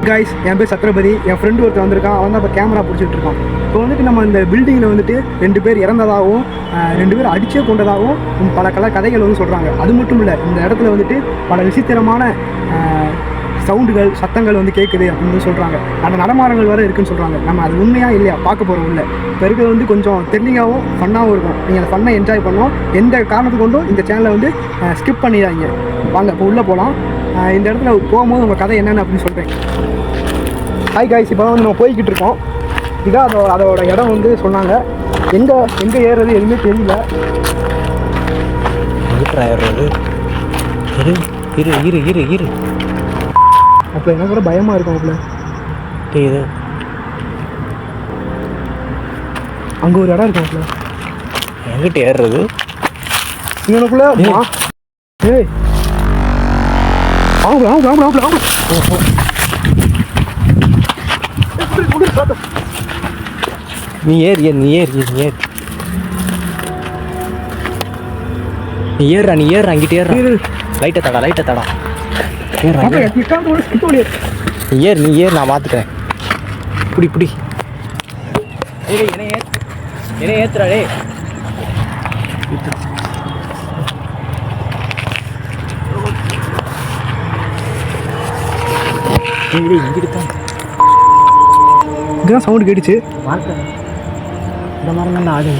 Guys என் பேர் சத்ரபதி என் friend ஒருத்தர் வந்திருக்கான் அவன் தான் இப்போ கேமரா பிடிச்சிட்டு இருக்கான் இப்போ வந்துட்டு நம்ம இந்த பில்டிங்கில் வந்துட்டு 2 பேர் இறந்ததாகவும் 2 பேர் அடிச்சே கொண்டதாகவும் பல கதைகள் வந்து சொல்கிறாங்க. அது மட்டும் இல்லை, இந்த இடத்துல வந்துட்டு பல விசித்திரமான சவுண்டுகள் சத்தங்கள் வந்து கேட்குது அப்படின்னு சொல்கிறாங்க. அந்த நடமாடங்கள் வேறு இருக்குதுன்னு சொல்கிறாங்க. நம்ம அது உண்மையாக இல்லையா பார்க்க போகிறோம். இல்லை இப்போ இருக்கிறது வந்து கொஞ்சம் த்ரில்லிங்காகவும் ஃபன்னாகவும் இருக்கும். நீங்கள் அந்த ஃபன்னை என்ஜாய் பண்ணோம். எந்த காரணத்து கொண்டும் இந்த சேனலை வந்து ஸ்கிப் பண்ணிடாதீங்க. வாங்க இப்போ உள்ளே போகலாம். இந்த இடத்துல போகும்போது உங்கள் கதை என்னென்னு அப்படின்னு சொல்கிறேன். ஹாய் காய்ஸ், இப்போ வந்து நம்ம போய்கிட்டு இருக்கோம். இதான் அதோட இடம் வந்து சொன்னாங்க. எங்கே ஏறுறது எதுவுமே தெரியல. ஏறுறது இரு அப்போ என்ன கூட பயமாக இருக்கும். அப்போ இது அங்கே ஒரு இடம் இருக்கும். அப்போ எங்கிட்ட ஏறுறது இங்கனுக்குள்ள ஏய் ஆமா நீ ஏறுறா, அங்கிட்ட ஏறுறா. லைட்டை தடா நீ ஏறு, நான் பார்த்துட்டேன். இப்படி என்ன ஏத்துறா டே. இங்கதான் சவுண்டு கேட்டுச்சு. இந்த மாதிரி தான் ஆடு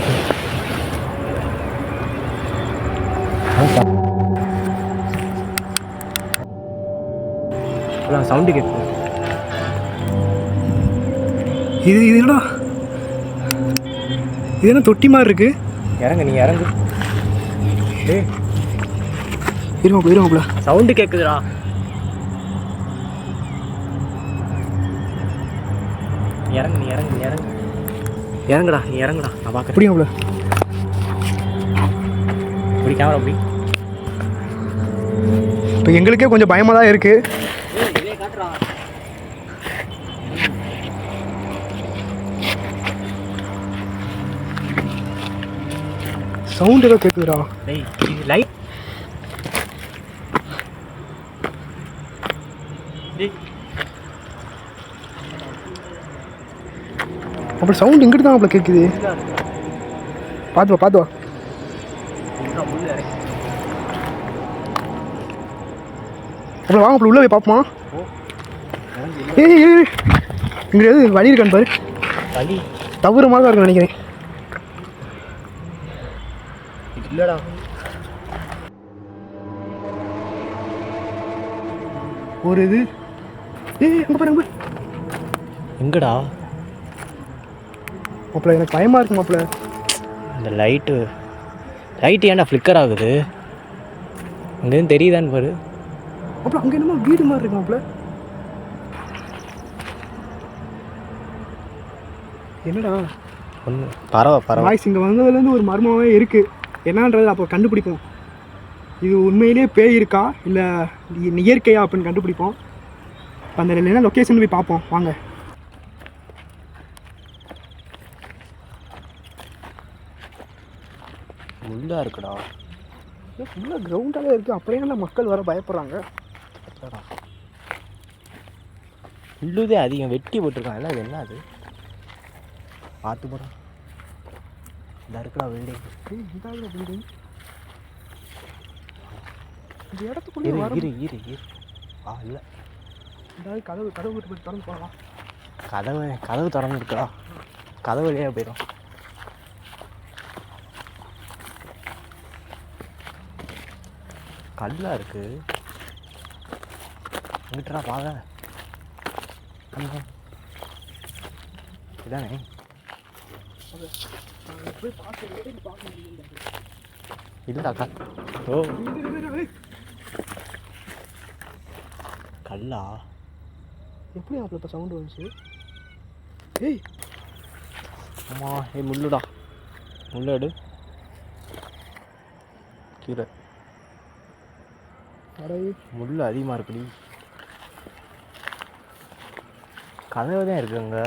சவுண்டு கேட்கு. இது என்னடா, இது என்ன தொட்டி மாதிரி இருக்கு. நீ இறங்கு. இருமாப்ல சவுண்டு கேட்குதுடா. நீ இறங்குடா. நான் பார்க்குறேன். புரியும்ல இப்படி கேமரா அப்படி. இப்போ எங்களுக்கே கொஞ்சம் பயமாக தான் இருக்குது. சவுண்ட் ஏதோ கேட்குதுடா. லைட் அப்படி சவுண்ட் எங்கிட்டு தான் அப்படி கேட்குது. பார்த்து வா. அப்படி வாங்க, அப்படி உள்ள போய் பார்ப்போமா? இங்கே எது வழி இருக்கான்னு பாரு. வழி தவறு மாதிரி தான் இருக்குன்னு நினைக்கிறேன். இல்லடா, ஒரு இது அங்கே பாருங்க. எங்கடா மாப்பிள்ள, எனக்கு பயமாக இருக்கு மாப்பிள்ள. இந்த லைட்டு ஏன்டா ஃப்ளிக்கர் ஆகுது? இங்கேருந்து தெரியுதான்னு பாரு. மாப்பிள்ள, அங்கே என்னமோ வீடு மாதிரி இருக்கு மாப்பிள்ள. என்னடா ஒன்று பரவ வாய்ஸ் இங்கே வந்ததுலேருந்து ஒரு மர்மமாகவே இருக்குது. என்னன்றது அப்போ கண்டுபிடிப்போம். இது உண்மையிலேயே பேய் இருக்கா இல்லை இயற்கையா அப்படின்னு கண்டுபிடிப்போம். அந்த என்ன லொக்கேஷன் போய் பார்ப்போம் வாங்க. உள்ளா இருக்குடா. ஃபுல்லாக கிரவுண்டாகவே இருக்குது. அப்படியே மக்கள் வர பயப்படுறாங்க. உள்ளுதே அதிகம் வெட்டி போட்டிருக்காங்க. அது என்ன அது? பார்த்து போகிறோம். இந்த இருக்குடா பில்டிங். இதாக பில்டிங். இந்த இடத்துக்குள்ளே இரு இல்லை, ஏதாவது கதவு திறந்து போகலாம். கதவு திறந்து இருக்கா? கதவு வழியாக போயிடும். கல்லா இருக்கு. எங்கிட்டா பாக இதானே. இல்லடா ஓ கல்லா. எப்படி அப்போ இப்போ சவுண்டு வந்துச்சு? ஆமாம். முள்ளுடா, முள்ளு கீழே. முள்ளு அதிகமாக இருக்குடி. கதவு தான் இருக்குங்க.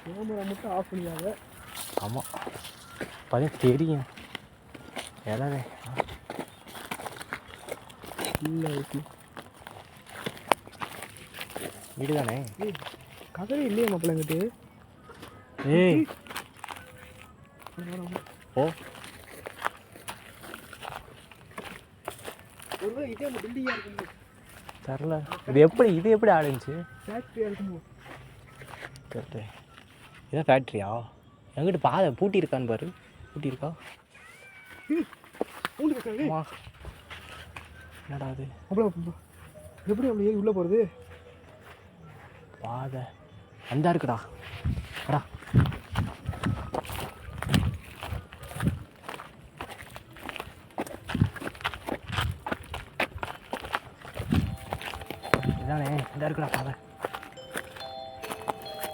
கேமரா மட்டும் ஆஃப் பண்ணியாங்க. ஆமாம், பார்த்தா தெரியும். எல்லாமே இல்லை. வீடு தானே? ஏய் கதவே இல்லையே மாப்பிள்ள எங்கிட்டு. ஏய் ஓ ஒருவேளை இதே அந்த பில்டிங்காக இருக்குமோ, தெரில. இது எப்படி ஆடுச்சு? ஃபேக்ட்ரியாக இருக்குமோ. கரெக்டு. இதான் ஃபேக்ட்ரியா? எங்கிட்ட பாதை பூட்டி இருக்கான்னு பாரு. பூட்டி இருக்கா? பூண்டு என்னடா அது? அவ்வளோ எப்படி அவ்வளோ ஏறி உள்ளே போகிறது? பாதை அந்த இருக்குடா. அடா இதானே, இந்த இருக்குடா பாதை.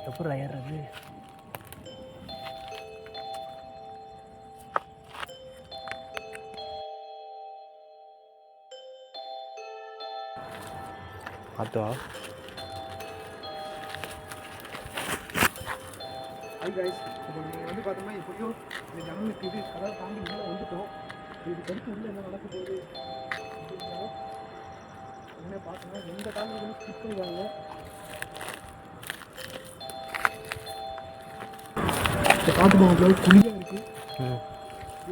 எப்படி ஏறுறது? பார்த்தா ஹை கைஸ், இப்போ நீங்கள் வந்து பார்த்தோம்னா எப்படியும் இந்த ஜன்னலுக்கு இது கதவை தாண்டி உள்ளே வந்துட்டோம். இதுக்கு அடுத்து உள்ளே என்ன நடக்க போகுது அப்படிங்கிறத என்ன பார்த்தோம்னா எந்த காரணங்களும் ஸ்கிப் பண்ணிடுவாங்க. இப்போ பார்த்து போகல குழியாக இருக்குது.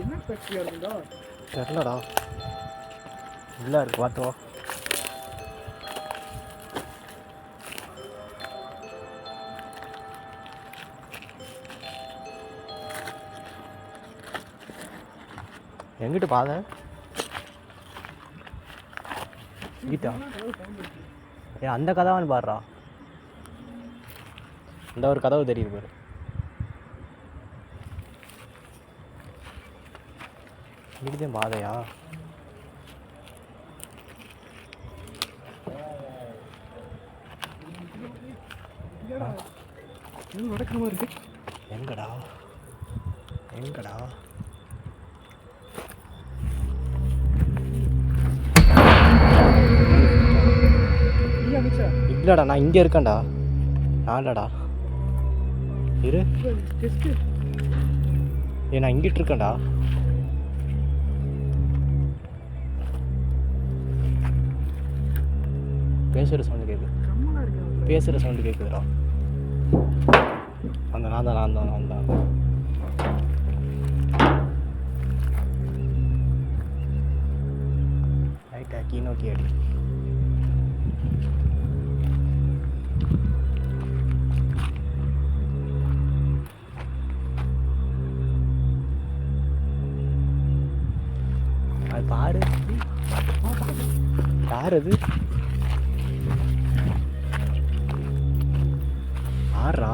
என்ன ஃபேக்ட்ரியாக இருக்குதா தெரிலடா. இல்லை இருக்கு பார்த்தோம். எங்கிட்ட பாதை கீட்டா? ஏன் அந்த கதவான்னு பாடுறா. அந்த ஒரு கதவு தெரியுது பாரு. இங்கிட்டதான் பாதையா? நடக்கிற மாதிரி இருக்கு. எங்கடா எங்கடா? இல்லைடா, நான் இங்கே இருக்கேன்டா. நான்டா இரு. நான் இங்கிட்டு இருக்கேன்டா. பேசுகிற சவுண்டு கேட்குது. பேசுகிற சவுண்டு கேட்குதுடா. அந்த நான் தான் ரைட்டா கீ நோக்கி அடி. அது பாரு. யார் அது? ஆறா?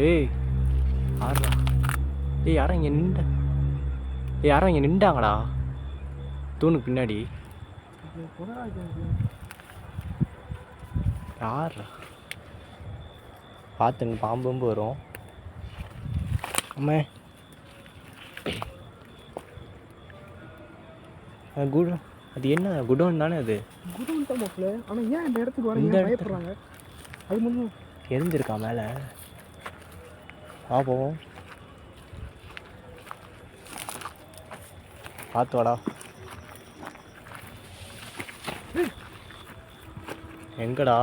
ஏய் ஆறா? யாரும் இங்கே நின்றாங்கடா தூணுக்கு பின்னாடி. யார் பார்த்துங்க, பாம்பு வரும். அம்மே அது என்ன குடோன் தானே? அது குடோன் தான் மாப்பிள்ள. ஆனால் ஏன் இந்த இடத்துக்கு வரீங்க? பயப்படுறாங்க. அது மட்டும் எரிஞ்சிருக்கா மேலே? போவோம். பார்த்து வாடா. எங்கடா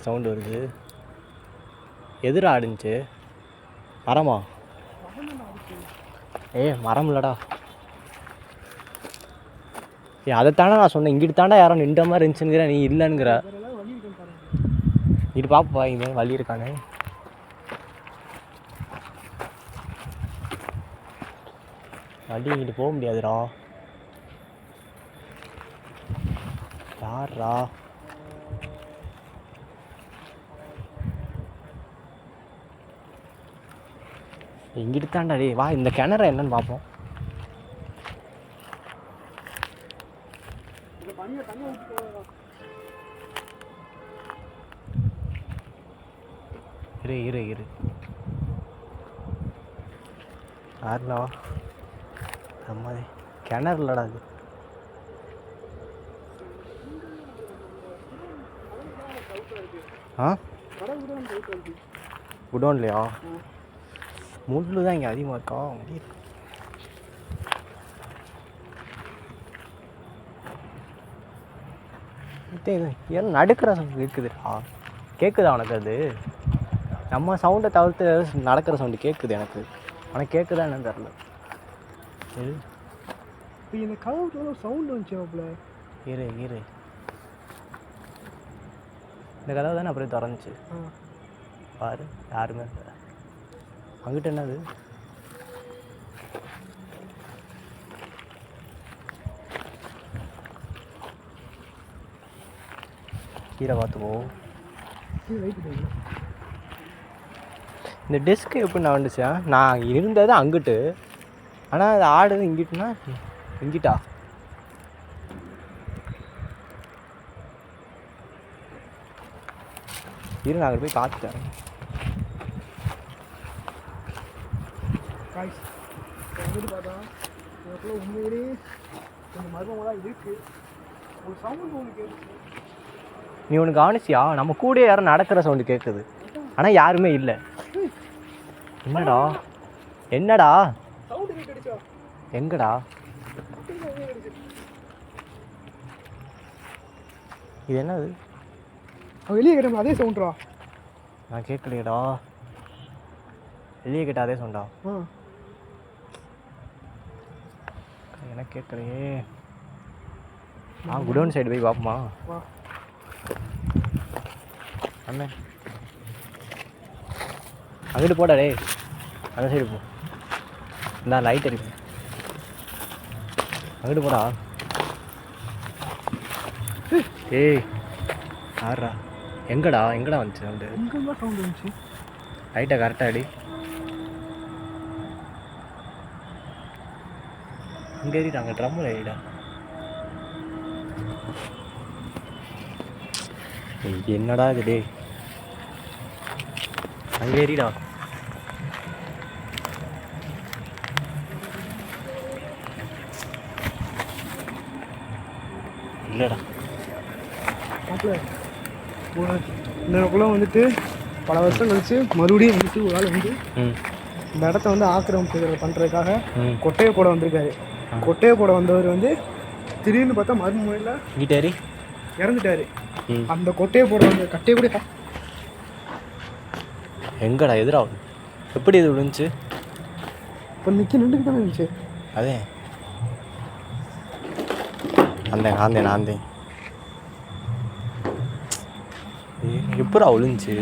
சவுண்டு வருது? எதிர ஆடுச்சு. மரமா? மரம் இல்லடா. அதைத்தானே நான் சொன்னேன். இங்கிட்டு தாண்டா யாரும் நின்ற மாதிரி இருந்துச்சுங்கிற, நீ இல்லைங்கிற. இங்கிட்டு பாப்பா, இங்கே வழி இருக்கானே. வழி இங்கிட்டு போக முடியாதுடா. யாரா? இங்கிட்டு தாண்டா. டே வா, இந்த கிணறு என்னன்னு பார்ப்போம். இரு யாருலா? அம்மாதி கிணறு இல்லடா அது. குடோன்லையா? முள்ளு தான் இங்கே அதிகமாக இருக்கா? இது ஏன்னா நடுக்கிற சவுண்ட் கேட்குதுடா. கேட்குதா உனக்கு அது? நம்ம சவுண்டை தவிர்த்து நடக்கிற சவுண்டு கேட்குது எனக்கு. ஆனால் கேட்குதா என்னன்னு தெரில. இது இப்போ இந்த கதவுக்கு ஒரு சவுண்டு வந்துச்சு மாப்பிள்ள. இரு இந்த கதவு தானே அப்படியே திறந்துச்சு. பாரு யாருமே இல்லை. அங்கிட்ட என்னது? கீழே பார்த்துப்போம். இந்த டெஸ்க்கு எப்படி நான் வந்துச்சா? நான் இருந்தது அங்கிட்டு, ஆனால் அது ஆடுது இங்கிட்டுனா இங்கிட்டா? இரு நான் போய் பார்த்துட்டேன். பார்த்தா எனக்குள்ள உண்மையிலேயே கொஞ்சம் மர்மமாக இருக்கு. ஒரு சவுண்ட் ஒன்று கேட்டுச்சு. நீ ஒன்று கவனிச்சியா? நம்ம கூட யாரும் நடக்கிற சவுண்டு கேட்குது, ஆனால் யாருமே இல்லை. என்னடா சவுண்டு கேட்டுச்சா? எங்கடா? இது என்னது? வெளியே கேட்டோம் அதே சவுண்டா? நான் கேட்கலையடா. வெளியே கேட்ட அதே சவுண்டா? எனக்கு கேட்கலையே. குடோன் சைடு போய் பார்ப்போமா? அண்ணே அங்கிட்டு போடா டே. அந்த சைடு போ. இந்த லைட் இருக்கு, அங்கிட்டு போடா. ஏய் ஆடுறா. எங்கடா வந்துச்சு சவுண்டு? எங்கெல்லாம் சவுண்டு வந்துச்சு? லைட்டை கரெக்டாக அடி. அங்கே ஏறிடா, அங்கே ட்ரம்மில் ஏறிடா. என்னடா இது டே? அங்கே ஏறிடா. இல்லைடா இந்த வந்துட்டு பல வருஷம் கழிச்சு மறுபடியும் வந்துட்டு ஒரு ஆள் வந்து இந்த இடத்த வந்து ஆக்கிரமிப்பு பண்ணுறதுக்காக கொட்டையை போட வந்திருக்காரு. கொட்டையை போட வந்தவர் வந்து திடீர்னு பார்த்தா மறுமுறையில் வீட்டாரி இறந்துட்டாரு. அந்த கொட்டையை போட வந்த கட்டையை கூட எங்கடா எதிராகும்? எப்படி இது விழுந்துச்சு? இப்போ நின்றுட்டு தானே இருந்துச்சு. அதே ஆந்தேன் எப்படா விழுந்துச்சு?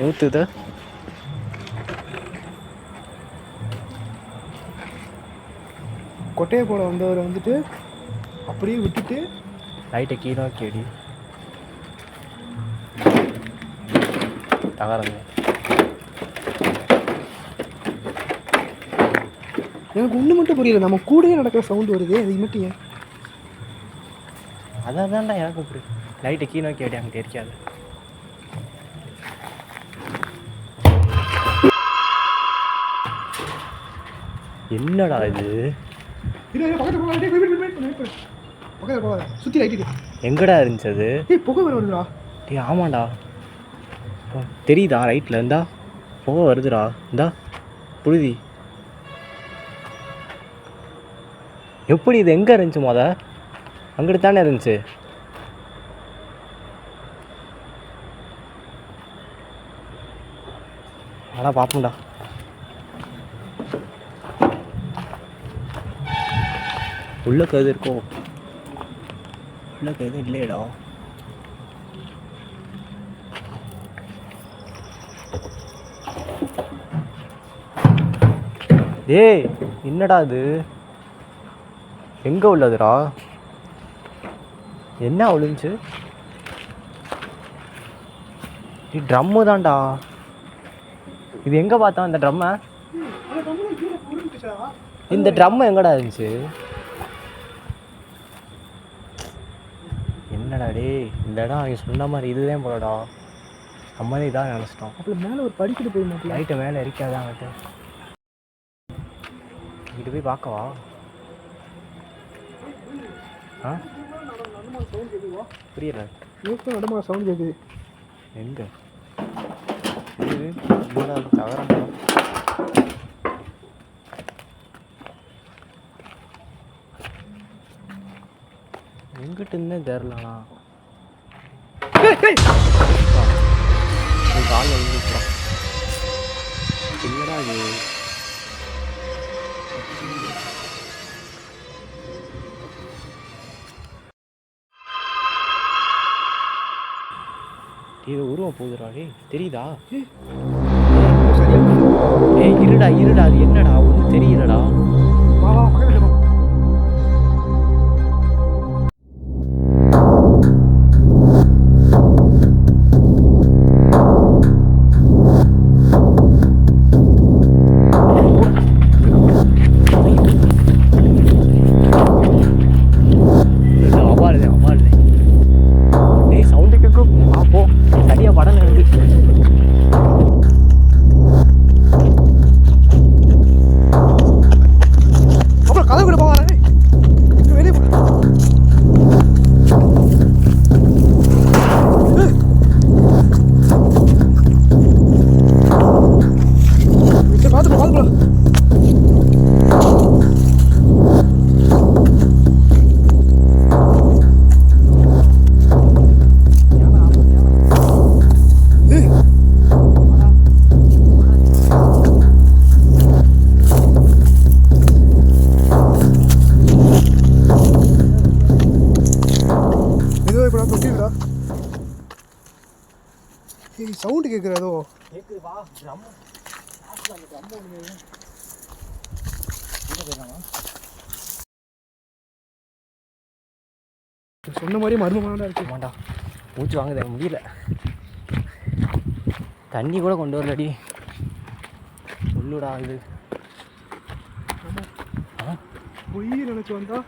ஊத்துத கொட்டையை போட வந்தவர் வந்துட்டு அப்படியே விட்டுட்டு லைட்டை கீழே கேடி தகரங்க. எனக்கு ஒன்று மட்டும் புரியல. நம்ம கூடயே நடக்கிற சவுண்டு வருது, அது மட்டும் ஏன்? அதான் தான்டா எனக்கு புரியும். லைட்டை கீழே கேடி அங்கே தெரியாது. என்னடா இது? சுற்றி லைட்டு எங்கடா இருந்துச்சு அது? புகை வருதுடா. ஆமாண்டா, தெரியுதா? ரைட்டில் இருந்தா புகை வருதுடா. இந்தா புழுதி. எப்படி இது எங்கே இருந்துச்சு? அங்கிட்டு தானே இருந்துச்சு. ஆனால் பார்ப்போம்டா. உள்ள கது இருக்கோ? உள்ள கது இல்லையடா. ஏய் என்னடா இது? எங்கே உள்ளதுடா? என்ன விழுந்துச்சு? ட்ரம்மு தான்டா. இது எங்கே பார்த்தோம் இந்த ட்ரம்மை? இந்த ட்ரம்மு எங்கடா இருந்துச்சு? என்னடா டே, இந்த இடம் அவங்க சொன்ன மாதிரி இதுதான் போலடா. நம்மளே இதான் நினச்சிட்டோம். அப்புறம் மேலே ஒரு படிக்கிட்டு போய் மாட்டோம். லைட்டை மேலே இருக்காதாங்கிட்ட இங்கிட்டு போய் பார்க்கவா? ஆ புரியல. நடமா சவுண்ட் கேட்குது. எங்கே தவறா? எங்க எங்கிட்ட இருந்தே தெரிலண்ணா ஏய், ஏய். காலில் விழுந்துச்சுடா என்னடா இது இது உருவம் போகுதுடா டேய் தெரியுதா சரியா ஏய் இருடா அது என்னடா ஒன்றும் தெரியலடா வா வா பக்கத்துல வா. அவால் டேய் சவுண்டு கேட்கும் போ சரியா படம் எனக்கு அப்புறம் கதை கூட போவாரா வெளியே போ பார்த்துக்கலாம் சவுண்டு கேட்குறதோ கேட்குது வா ட்ரம் அந்த ட்ரம் ஒன்று சொன்ன மாதிரி மர்மமான இருக்கு ஆமாண்டா மூச்சு வாங்குது எனக்கு முடியல தண்ணி கூட கொண்டு வரலடி சொல்லுடா இது பொய் நினச்சி வந்தா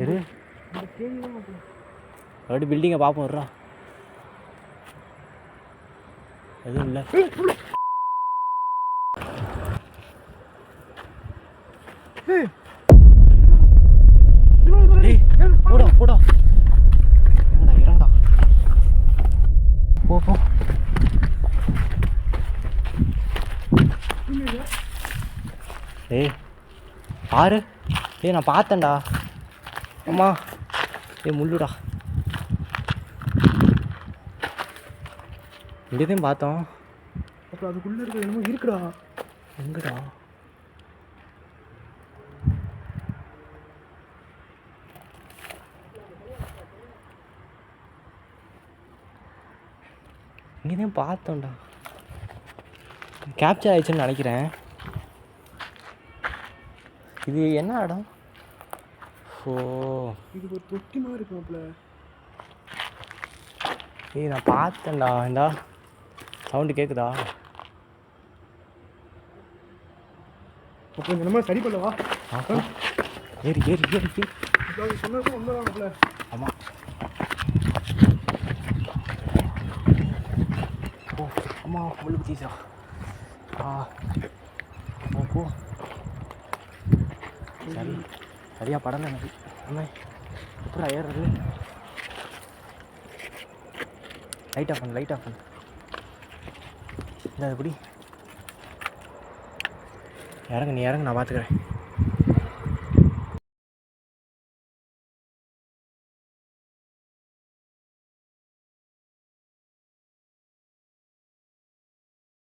எது இந்த கேள்வி தான் மறுபடியும் பில்டிங்கை பார்ப்போம் வர்றா எதுவும் இல்லை போடா போடா இறங்கடா இறங்கடா போ போ ஏய் பாரு ஏய் நான் பார்த்தேன்டா அம்மா ஏய் முள்ளுடா இங்கேயும் பார்த்தோம் அப்புறம் அதுக்குள்ளே இருக்கிற என்னமோ இருக்குடா எங்கடா இங்கேயும் பார்த்தோம்டா கேப்சர் ஆயிடுச்சுன்னு நினைக்கிறேன் இது என்ன இடம் ஓ இது ஒரு தொட்டி மாதிரி இருக்கும் அப்பல ஏய் நான் பார்த்தேன்டா இந்தா சவுண்டு கேட்குதா அப்போ இந்த நம்ம சரி பண்ணவா ஏறி ஏறி ஏறி சொன்னது ஒன்றுதான் அப்பல ஆமாம் ஓ அம்மா முள்ளு குத்திச்சா போ சரி சரியா படலை எனக்கு அம்மா எப்படா ஏறுறது லைட் ஆஃப் பண்ணு இந்த எப்படி இறங்கு நீ இறங்கு நான் பார்த்துக்கிறேன்